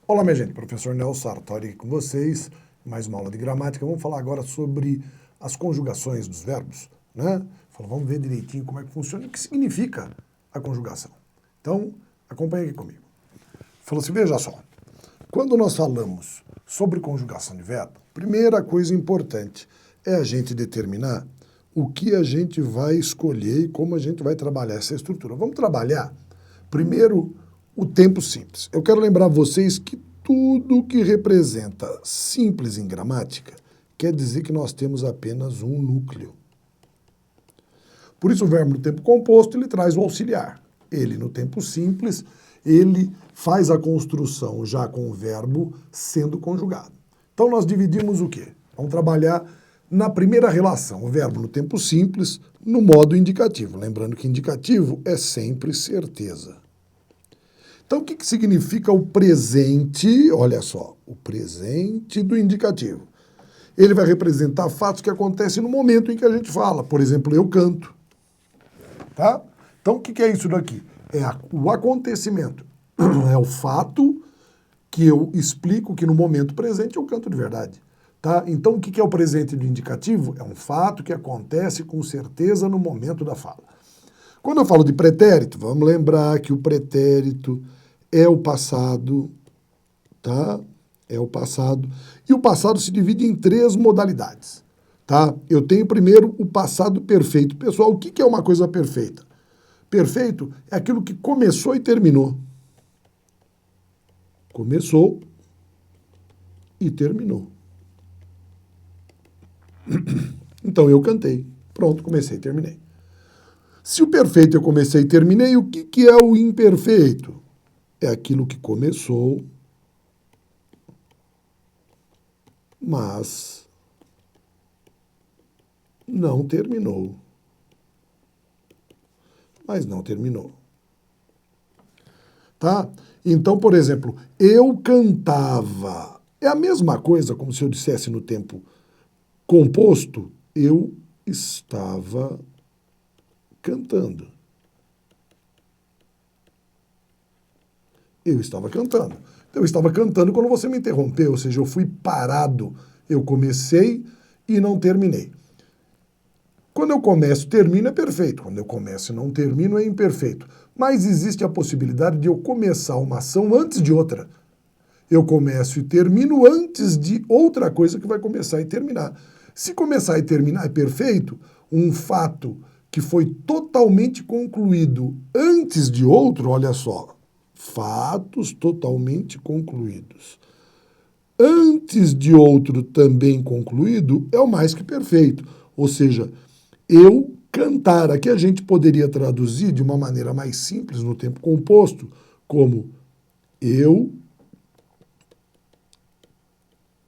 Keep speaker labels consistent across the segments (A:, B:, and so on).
A: Olá, minha gente, professor Nelson Sartori aqui com vocês, mais uma aula de gramática. Vamos falar agora sobre as conjugações dos verbos, né? Vamos ver direitinho como é que funciona e o que significa a conjugação. Então, acompanhe aqui comigo. Falou assim, veja só, quando nós falamos sobre conjugação de verbo, primeira coisa importante é a gente determinar o que a gente vai escolher e como a gente vai trabalhar essa estrutura. Vamos trabalhar primeiro o tempo simples. Eu quero lembrar vocês que tudo que representa simples em gramática quer dizer que nós temos apenas um núcleo. Por isso o verbo no tempo composto ele traz o auxiliar. Ele no tempo simples, ele faz a construção já com o verbo sendo conjugado. Então nós dividimos o quê? Vamos trabalhar na primeira relação, o verbo no tempo simples, no modo indicativo. Lembrando que indicativo é sempre certeza. Então, o que significa o presente? Olha só, o presente do indicativo. Ele vai representar fatos que acontecem no momento em que a gente fala. Por exemplo, eu canto. Tá? Então, o que é isso daqui? É o acontecimento. É o fato que eu explico que no momento presente eu canto de verdade. Tá? Então, o que é o presente do indicativo? É um fato que acontece com certeza no momento da fala. Quando eu falo de pretérito, vamos lembrar que o pretérito é o passado, tá? É o passado. E o passado se divide em 3 modalidades, tá? Eu tenho primeiro o passado perfeito. Pessoal, o que é uma coisa perfeita? Perfeito é aquilo que começou e terminou. Começou e terminou. Então, eu cantei. Pronto, comecei e terminei. Se o perfeito eu comecei e terminei, o que é o imperfeito? É aquilo que começou, mas não terminou. Mas não terminou. Tá? Então, por exemplo, eu cantava. É a mesma coisa como se eu dissesse no tempo composto, eu estava cantando. Eu estava cantando. Eu estava cantando quando você me interrompeu, ou seja, eu fui parado. Eu comecei e não terminei. Quando eu começo e termino é perfeito. Quando eu começo e não termino é imperfeito. Mas existe a possibilidade de eu começar uma ação antes de outra. Eu começo e termino antes de outra coisa que vai começar e terminar. Se começar e terminar é perfeito, um fato que foi totalmente concluído antes de outro, olha só, fatos totalmente concluídos antes de outro também concluído é o mais que perfeito. Ou seja, eu cantar, aqui a gente poderia traduzir de uma maneira mais simples no tempo composto, como eu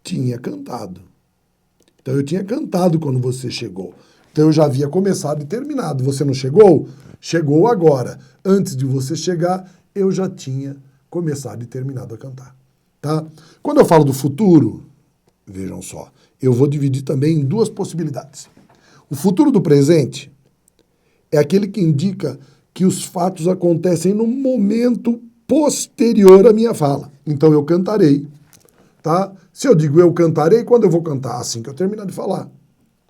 A: tinha cantado. Então eu tinha cantado quando você chegou. Então eu já havia começado e terminado. Você não chegou? Chegou agora. Antes de você chegar, eu já tinha começado e terminado a cantar. Tá? Quando eu falo do futuro, vejam só, eu vou dividir também em 2 possibilidades. O futuro do presente é aquele que indica que os fatos acontecem no momento posterior à minha fala. Então eu cantarei. Tá? Se eu digo eu cantarei, quando eu vou cantar? Assim que eu terminar de falar.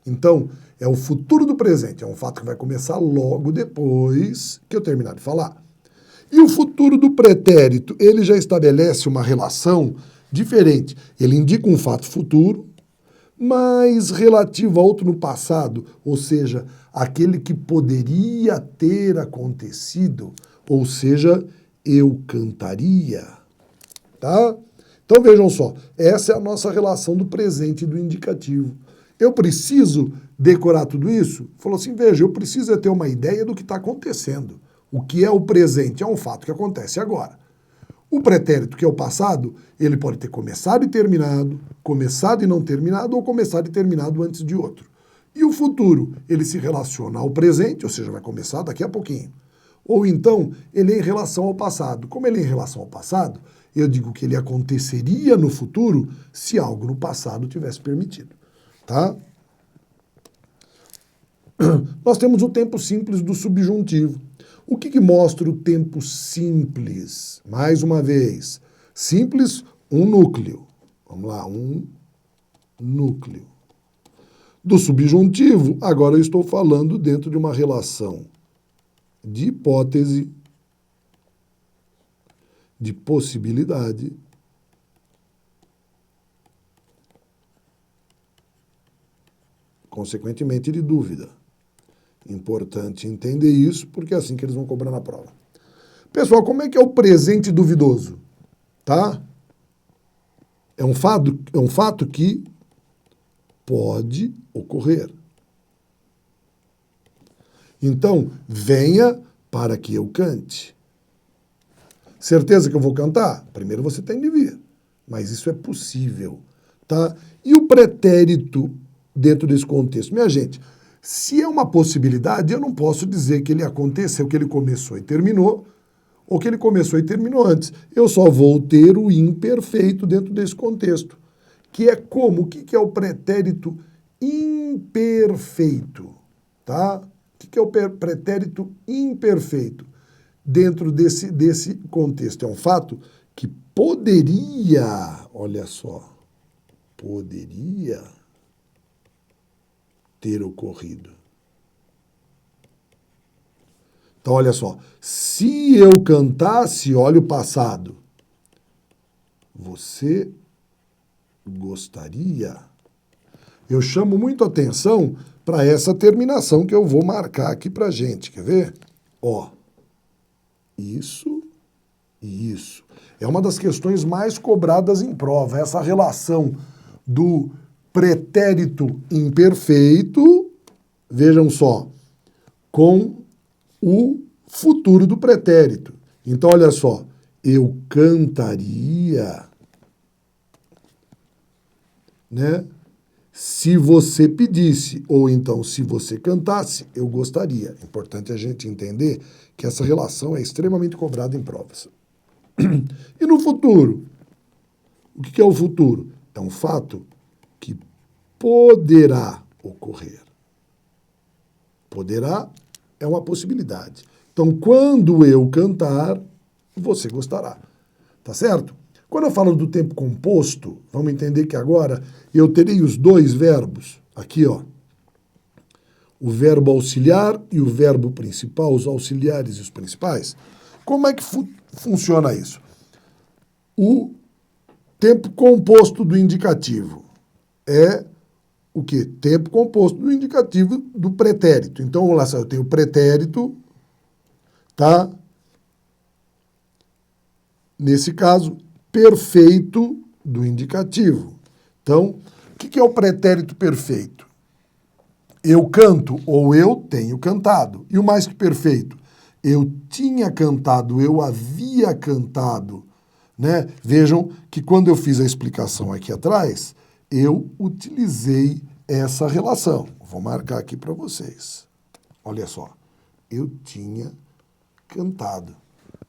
A: Então, é o futuro do presente, é um fato que vai começar logo depois que eu terminar de falar. E o futuro do pretérito, ele já estabelece uma relação diferente. Ele indica um fato futuro, mas relativo a outro no passado, ou seja, aquele que poderia ter acontecido, ou seja, eu cantaria. Tá? Então vejam só, essa é a nossa relação do presente e do indicativo. Eu preciso decorar tudo isso? Falou assim, veja, eu preciso ter uma ideia do que está acontecendo. O que é o presente? É um fato que acontece agora. O pretérito, que é o passado, ele pode ter começado e não terminado, ou começado e terminado antes de outro. E o futuro, ele se relaciona ao presente, ou seja, vai começar daqui a pouquinho. Ou então, ele é em relação ao passado. Como ele é em relação ao passado, eu digo que ele aconteceria no futuro se algo no passado tivesse permitido. Tá? Nós temos o tempo simples do subjuntivo. O que mostra o tempo simples? Mais uma vez, simples um núcleo. Vamos lá, um núcleo. Do subjuntivo, agora eu estou falando dentro de uma relação de hipótese, de possibilidade, consequentemente de dúvida. Importante entender isso, porque é assim que eles vão cobrar na prova. Pessoal, como é que é o presente duvidoso? Tá? É um fato que pode ocorrer. Então, venha para que eu cante. Certeza que eu vou cantar? Primeiro você tem de vir. Mas isso é possível, tá? E o pretérito dentro desse contexto? Minha gente, se é uma possibilidade, eu não posso dizer que ele aconteceu, que ele começou e terminou, ou que ele começou e terminou antes. Eu só vou ter o imperfeito dentro desse contexto. Que é como? O que é o pretérito imperfeito? Tá? O que é o pretérito imperfeito? Dentro desse contexto. É um fato que poderia, olha só, poderia ter ocorrido. Então, olha só, se eu cantasse, olha o passado, você gostaria? Eu chamo muito atenção para essa terminação que eu vou marcar aqui para a gente, quer ver? Ó, isso e isso. É uma das questões mais cobradas em prova, essa relação do pretérito imperfeito, vejam só, com o futuro do pretérito. Então, olha só, eu cantaria, né? Se você pedisse, ou então se você cantasse, eu gostaria. É importante a gente entender que essa relação é extremamente cobrada em provas. E no futuro? O que é o futuro? É um fato que poderá ocorrer. Poderá é uma possibilidade. Então, quando eu cantar, você gostará. Tá certo? Quando eu falo do tempo composto, vamos entender que agora eu terei os dois verbos. Aqui, ó. O verbo auxiliar e o verbo principal, os auxiliares e os principais. Como é que funciona isso? O tempo composto do indicativo é o quê? Tempo composto do indicativo do pretérito. Então, vamos lá, eu tenho o pretérito, tá? Nesse caso, perfeito do indicativo. Então, o que é o pretérito perfeito? Eu canto ou eu tenho cantado. E o mais que perfeito? Eu tinha cantado, eu havia cantado. Né? Vejam que quando eu fiz a explicação aqui atrás, eu utilizei essa relação. Vou marcar aqui para vocês. Olha só. Eu tinha cantado.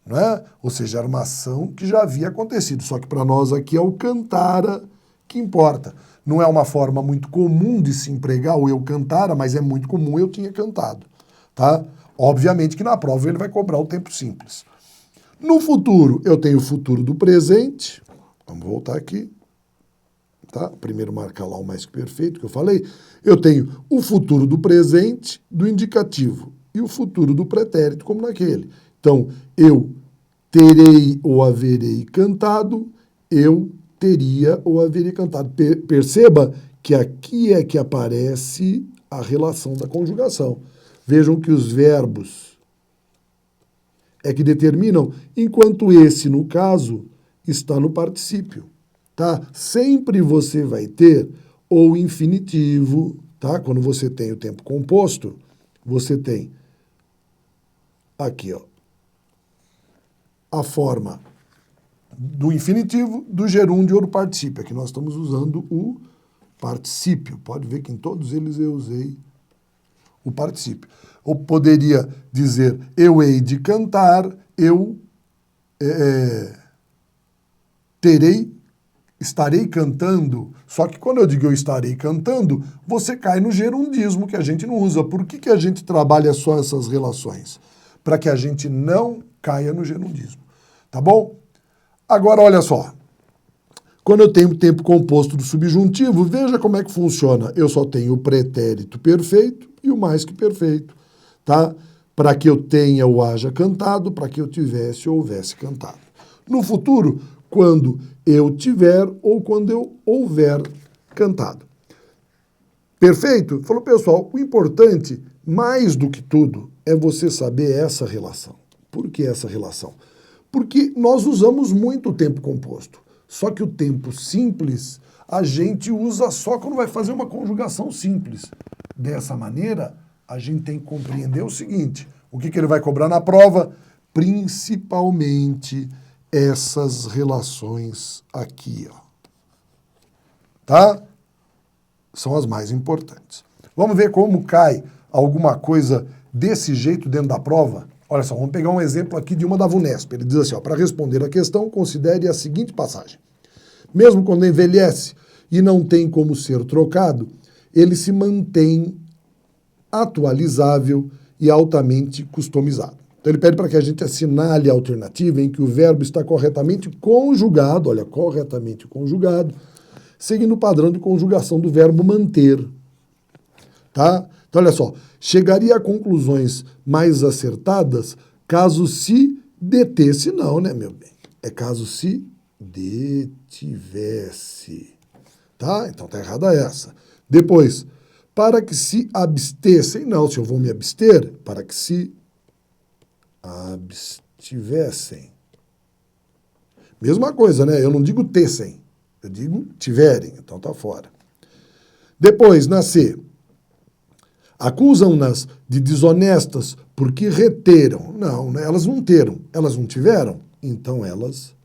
A: Né? Ou seja, era uma ação que já havia acontecido. Só que para nós aqui é o cantara que importa. Não é uma forma muito comum de se empregar o eu cantara, mas é muito comum eu tinha cantado. Tá? Obviamente que na prova ele vai cobrar o tempo simples. No futuro, eu tenho o futuro do presente. Vamos voltar aqui. Tá? Primeiro marcar lá o mais que perfeito que eu falei. Eu tenho o futuro do presente do indicativo e o futuro do pretérito, como naquele. Então, eu terei ou haverei cantado, eu teria ou haveria cantado. Perceba que aqui é que aparece a relação da conjugação. Vejam que os verbos é que determinam, enquanto esse, no caso, está no particípio. Tá? Sempre você vai ter o infinitivo, tá? Quando você tem o tempo composto, você tem aqui, ó, a forma do infinitivo, do gerúndio ou do particípio. Aqui nós estamos usando o particípio. Pode ver que em todos eles eu usei o particípio. Ou poderia dizer, eu hei de cantar, eu estarei cantando. Só que quando eu digo eu estarei cantando, você cai no gerundismo que a gente não usa. Por que a gente trabalha só essas relações? Para que a gente não caia no gerundismo. Tá bom? Agora, olha só. Quando eu tenho tempo composto do subjuntivo, veja como é que funciona. Eu só tenho o pretérito perfeito e o mais que perfeito, tá? Para que eu tenha ou haja cantado, para que eu tivesse ou houvesse cantado. No futuro, quando eu tiver ou quando eu houver cantado. Perfeito? Falou, pessoal, o importante, mais do que tudo, é você saber essa relação. Por que essa relação? Porque nós usamos muito o tempo composto. Só que o tempo simples a gente usa só quando vai fazer uma conjugação simples. Dessa maneira, a gente tem que compreender o seguinte, o que ele vai cobrar na prova? Principalmente essas relações aqui, ó. Tá? São as mais importantes. Vamos ver como cai alguma coisa desse jeito dentro da prova? Olha só, vamos pegar um exemplo aqui de uma da VUNESP. Ele diz assim, ó, para responder a questão, considere a seguinte passagem. Mesmo quando envelhece e não tem como ser trocado, ele se mantém atualizável e altamente customizado. Então ele pede para que a gente assinale a alternativa em que o verbo está corretamente conjugado, olha, corretamente conjugado, seguindo o padrão de conjugação do verbo manter. Tá? Então, olha só, chegaria a conclusões mais acertadas caso se detesse. Não, né, meu bem? É caso se detivesse. Tá? Então tá errada essa. Depois, para que se abstessem. Não, se eu vou me abster, para que se abstivessem. Mesma coisa, né? Eu não digo tessem, eu digo tiverem, então tá fora. Depois, na C. Acusam-nas de desonestas porque reteram. Não, né? Elas não teram, elas não tiveram, então elas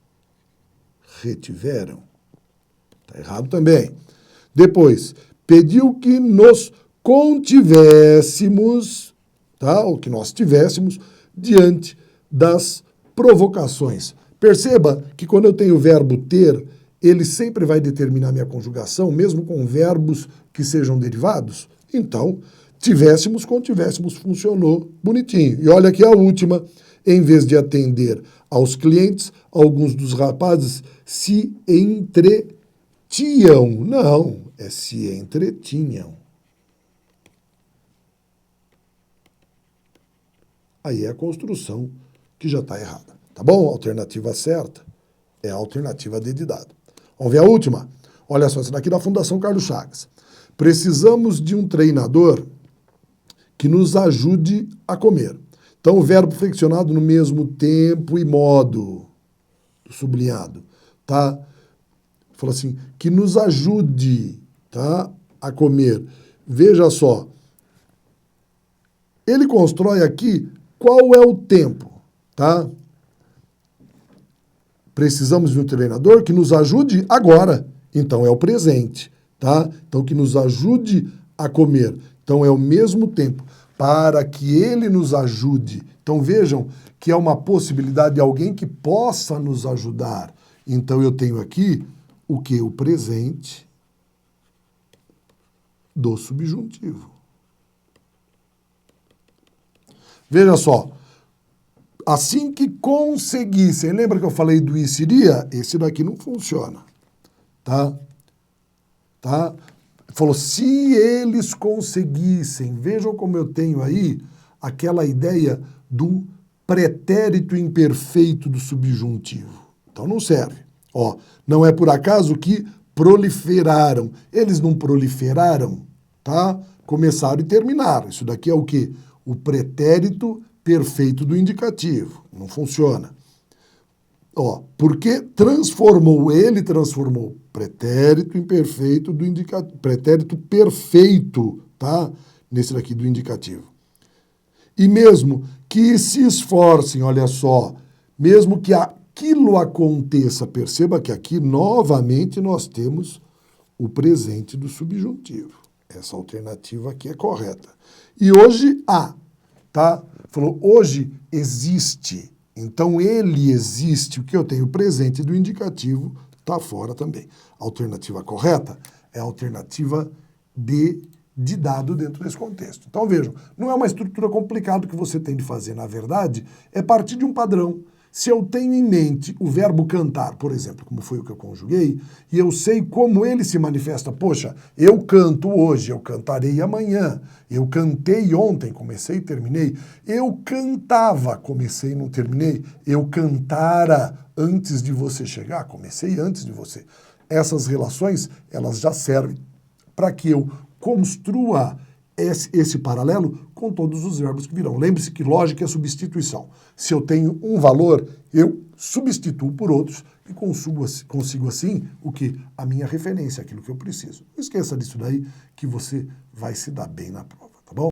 A: retiveram. Está errado também. Depois, pediu que nos contivéssemos, tá? Ou que nós tivéssemos diante das provocações. Perceba que quando eu tenho o verbo ter, ele sempre vai determinar minha conjugação, mesmo com verbos que sejam derivados. Então, tivéssemos, contivéssemos, funcionou bonitinho. E olha aqui a última, em vez de atender aos clientes, alguns dos rapazes se entretinham. Não, é se entretinham. Aí é a construção que já está errada. Tá bom? A alternativa certa é a alternativa D de dado. Vamos ver a última? Olha só, essa daqui é da Fundação Carlos Chagas. Precisamos de um treinador que nos ajude a comer. Então, o verbo flexionado no mesmo tempo e modo, sublinhado, tá? Fala assim, que nos ajude, tá, a comer. Veja só, ele constrói aqui qual é o tempo, tá? Precisamos de um treinador que nos ajude agora. Então, é o presente, tá? Então, que nos ajude a comer. Então, é o mesmo tempo. Para que ele nos ajude. Então, vejam que é uma possibilidade de alguém que possa nos ajudar. Então, eu tenho aqui o quê? O presente do subjuntivo. Veja só. Assim que conseguissem, lembra que eu falei do e seria? Esse daqui não funciona, tá? Tá? Falou, se eles conseguissem, vejam como eu tenho aí aquela ideia do pretérito imperfeito do subjuntivo. Então não serve. Ó, não é por acaso que proliferaram. Eles não proliferaram, tá? Começaram e terminaram. Isso daqui é o quê? O pretérito perfeito do indicativo. Não funciona. Ó, porque ele transformou pretérito imperfeito do indicativo, pretérito perfeito, tá? Nesse daqui do indicativo. E mesmo que se esforcem, olha só, mesmo que aquilo aconteça, perceba que aqui novamente nós temos o presente do subjuntivo. Essa alternativa aqui é correta. E hoje tá? Falou, hoje existe. Então, ele existe. O que eu tenho presente do indicativo está fora também. A alternativa correta é a alternativa D de dado dentro desse contexto. Então, vejam, não é uma estrutura complicada que você tem de fazer, na verdade, é partir de um padrão. Se eu tenho em mente o verbo cantar, por exemplo, como foi o que eu conjuguei, e eu sei como ele se manifesta, poxa, eu canto hoje, eu cantarei amanhã, eu cantei ontem, comecei e terminei, eu cantava, comecei e não terminei, eu cantara antes de você chegar, comecei antes de você. Essas relações, elas já servem para que eu construa esse paralelo com todos os verbos que virão. Lembre-se que lógica é substituição. Se eu tenho um valor, eu substituo por outros e consigo assim o que? A minha referência, aquilo que eu preciso. Não esqueça disso daí que você vai se dar bem na prova.